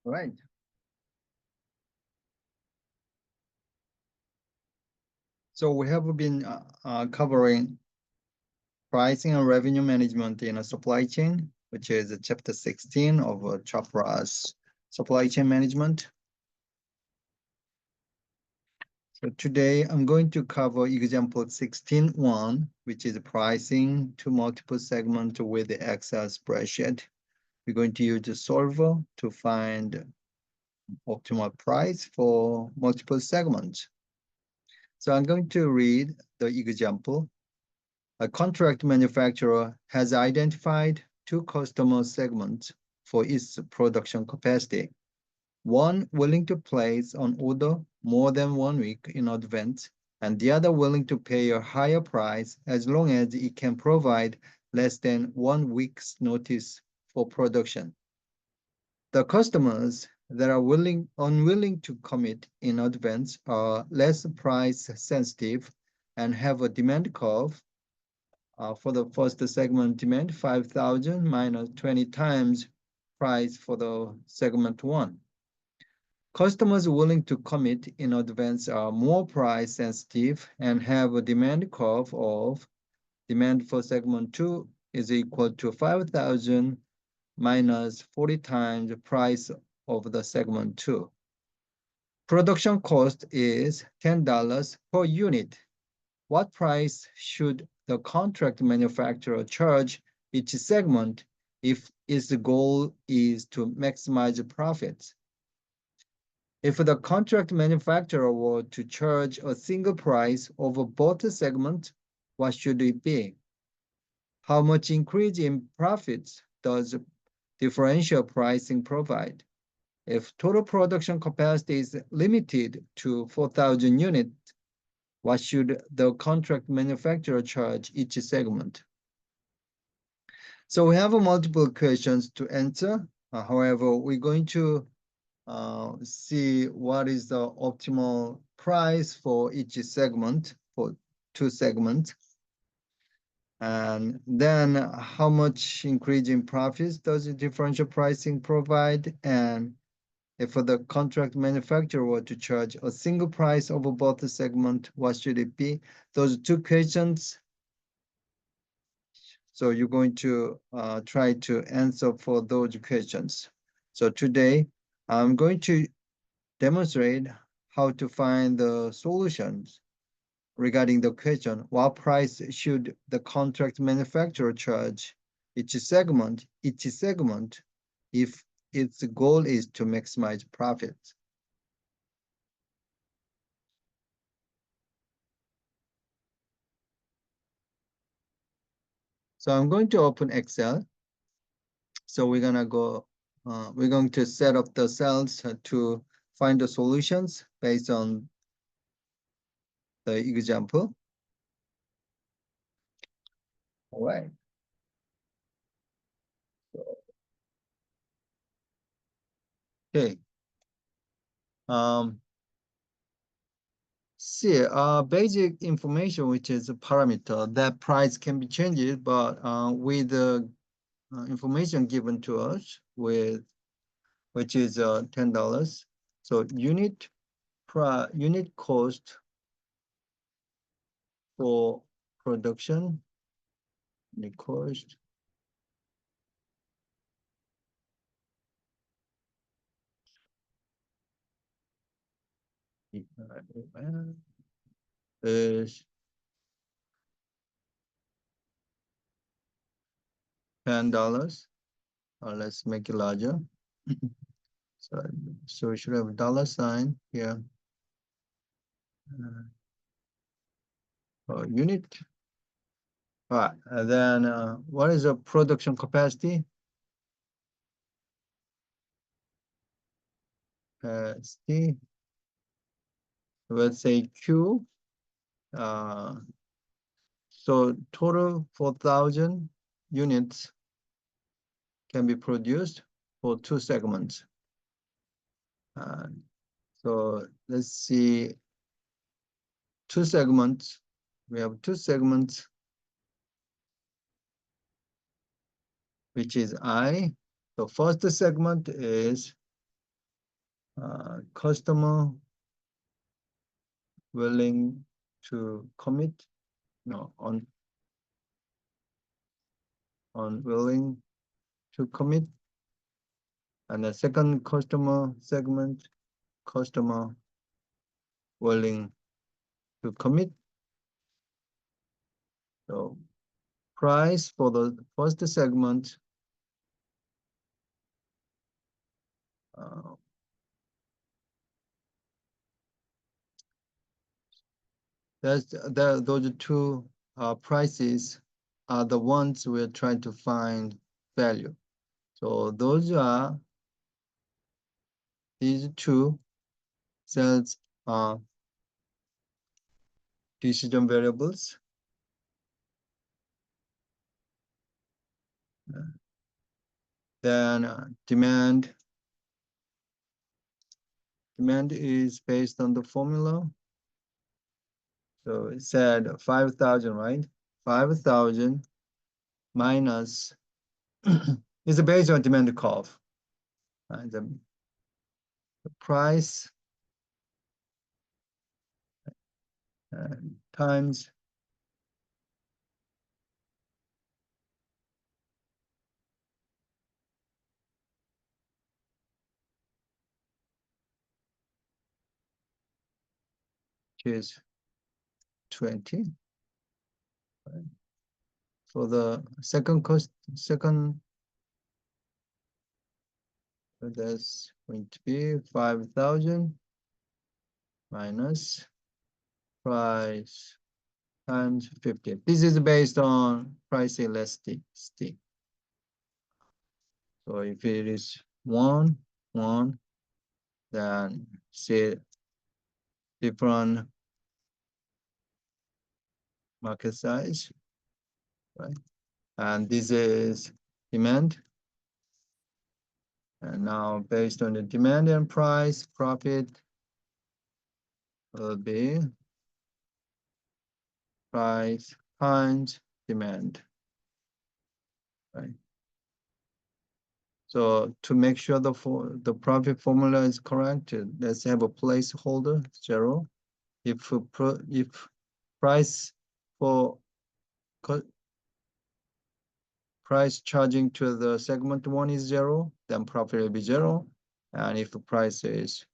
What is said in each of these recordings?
All right. So we have been covering pricing and revenue management in a supply chain, which is chapter 16 of Chopra's supply chain management. So today I'm going to cover example 16.1, which is pricing to multiple segments with the Excel spreadsheet. We're going to use the solver to find optimal price for multiple segments. So I'm going to read the example. A contract manufacturer has identified two customer segments for its production capacity. One willing to place an order more than 1 week in advance, and the other willing to pay a higher price as long as it can provide less than 1 week's notice for production. The customers that are unwilling to commit in advance are less price sensitive and have a demand curve. For the first segment demand, 5,000 minus 20 times price for the segment one. Customers willing to commit in advance are more price sensitive and have a demand curve of demand for segment two is equal to 5,000 minus 40 times the price of the segment two. Production cost is $10 per unit. What price should the contract manufacturer charge each segment if its goal is to maximize profits? If the contract manufacturer were to charge a single price over both segments, what should it be? How much increase in profits does differential pricing provide? If total production capacity is limited to 4,000 units, what should the contract manufacturer charge each segment? So we have multiple questions to answer. However, we're going to see what is the optimal price for each segment, for two segments. And then how much increase in profits does the differential pricing provide? And if the contract manufacturer were to charge a single price over both the segment, what should it be? Those two questions. So you're going to try to answer for those questions. So today, I'm going to demonstrate how to find the solutions regarding the question, what price should the contract manufacturer charge each segment if its goal is to maximize profits. So I'm going to open Excel. So we're going to set up the cells to find the solutions based on the example. All right. Okay. See, basic information, which is a parameter, that price can be changed, but with the information given to us with, which is $10. So unit cost for production, unit cost is $10. Let's make it larger. So we should have a dollar sign here. Unit. All right, and then what is the production capacity? Capacity. Let's say Q. So total 4,000 units can be produced for two segments. So let's see, two segments. We have two segments, which is I. The first segment is Customer willing to commit, no, unwilling to commit. And the second customer segment, customer willing to commit. So price for the first segment, uh, those two prices are the ones we're trying to find value. So those are these two cells are decision variables. Then demand is based on the formula. So it said 5,000, right? 5,000 minus is based on demand curve. The price times is 20. Right? For the second cost, that's going to be 5,000 minus price times 50. This is based on price elasticity. So if it is 1, then say different market size, right? And this is demand. And now based on the demand and price, profit will be price times demand, right? So to make sure the profit formula is correct, let's have a placeholder 0. If price for price charging to the segment 1 is 0, then profit will be 0. And if the price is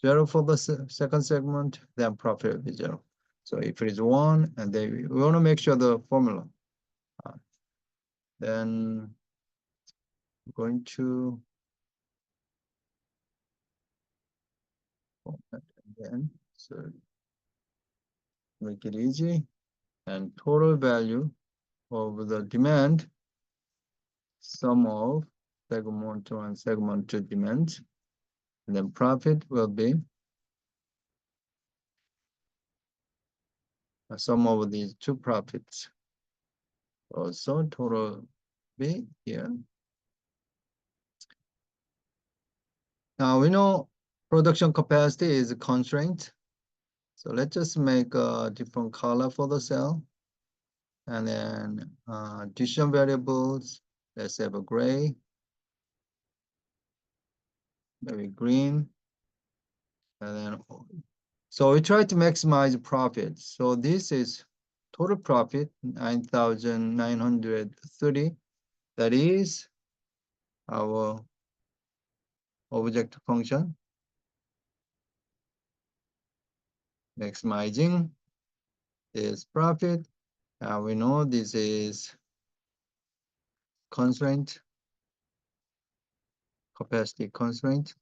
0 for the second segment, then profit will be 0. So if it is 1, and then we want to make sure the formula. Then I'm going to format again. So make it easy. And total value of the demand, sum of segment 1 and segment 2 demand. And then profit will be a sum of these two profits. Also total B here. Now we know production capacity is a constraint. So let's just make a different color for the cell. And then decision variables, let's have a gray, maybe green. And then, so we try to maximize profit. So this is total profit, 9,930. That is our object function. Maximizing is profit. We know this is constraint, capacity constraint.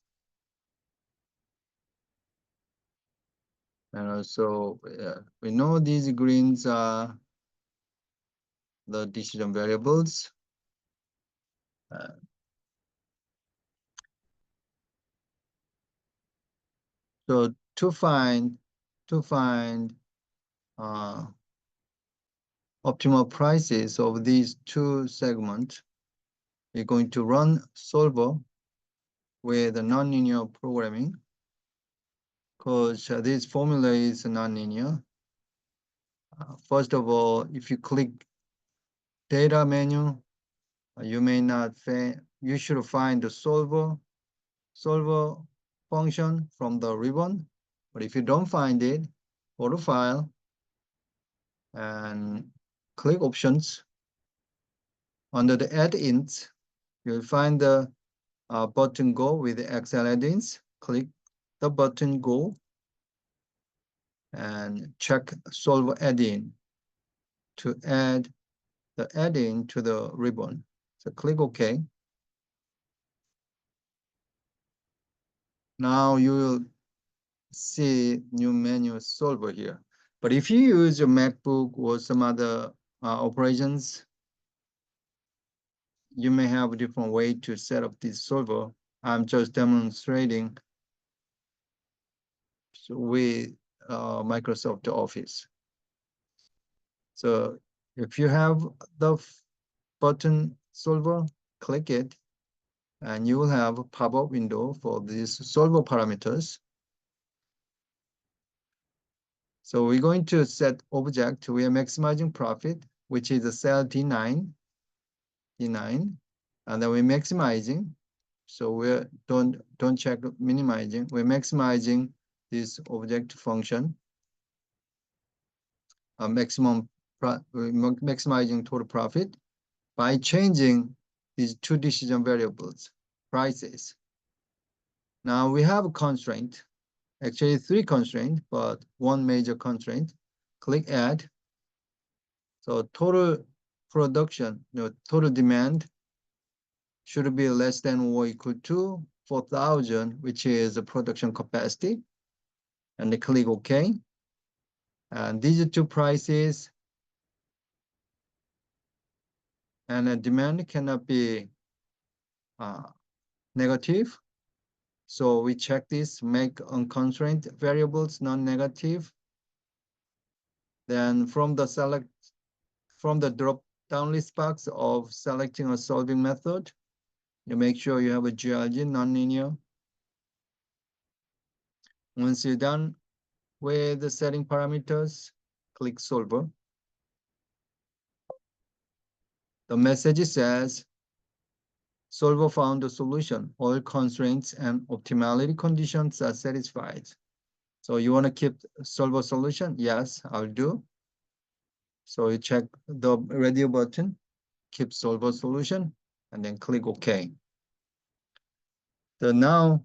And also, we know these greens are the decision variables. So to find optimal prices of these two segments, we're going to run solver with a nonlinear programming, because this formula is nonlinear. First of all, if you click data menu, you may not you should find the solver function from the ribbon. But if you don't find it, go to File and click Options. Under the Add-ins, you'll find the button Go with the Excel add-ins. Click the button Go and check Solver add-in to add the add-in to the ribbon. So click OK. Now you will see new menu Solver here. But if you use your MacBook or some other operations, you may have a different way to set up this solver. I'm just demonstrating with Microsoft Office. So if you have the button solver, click it, and you will have a pop-up window for these solver parameters. So we're going to set object. We are maximizing profit, which is a cell D9, and then we're maximizing. So we don't check minimizing. We're maximizing this object function. Maximizing total profit by changing these two decision variables, prices. Now we have a constraint, actually three constraints, but one major constraint. Click Add. So total production, total demand should be less than or equal to 4,000, which is the production capacity. And then click OK. And these are two prices. And the demand cannot be negative. So we check this, make unconstrained variables non-negative. Then from the drop down list box of selecting a solving method, you make sure you have a GLG nonlinear. Once you're done with the setting parameters, click Solver. The message says, Solver found a solution. All constraints and optimality conditions are satisfied. So you want to keep Solver solution? Yes, I'll do. So you check the radio button, keep Solver solution, and then click OK. So now,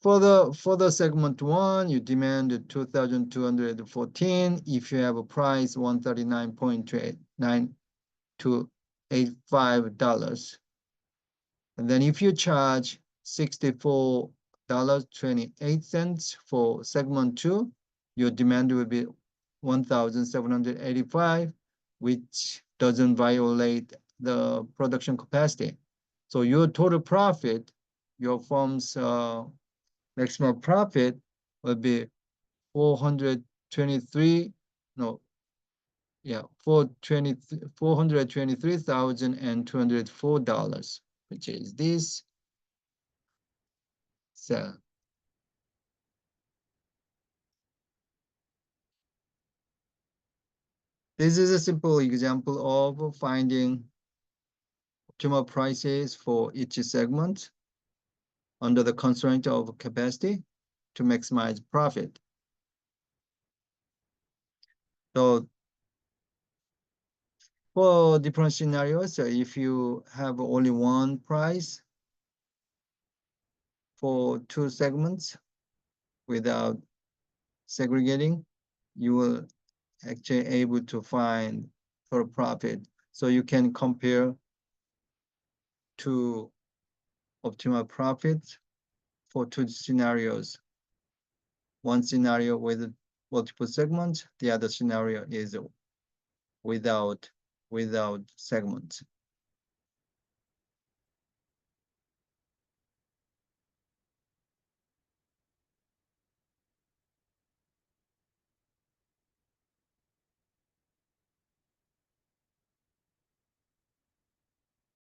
for the segment one, you demand 2,214. If you have a price $139.985, and then if you charge $64.28 for segment two, your demand will be 1,785, which doesn't violate the production capacity. So your total profit, your firm's maximum profit will be 423,204, which is this cell. This is a simple example of finding optimal prices for each segment under the constraint of capacity to maximize profit. So for different scenarios, if you have only one price for two segments without segregating, you will actually able to find total profit. So you can compare two optimal profits for two scenarios. One scenario with multiple segments, the other scenario is without segments.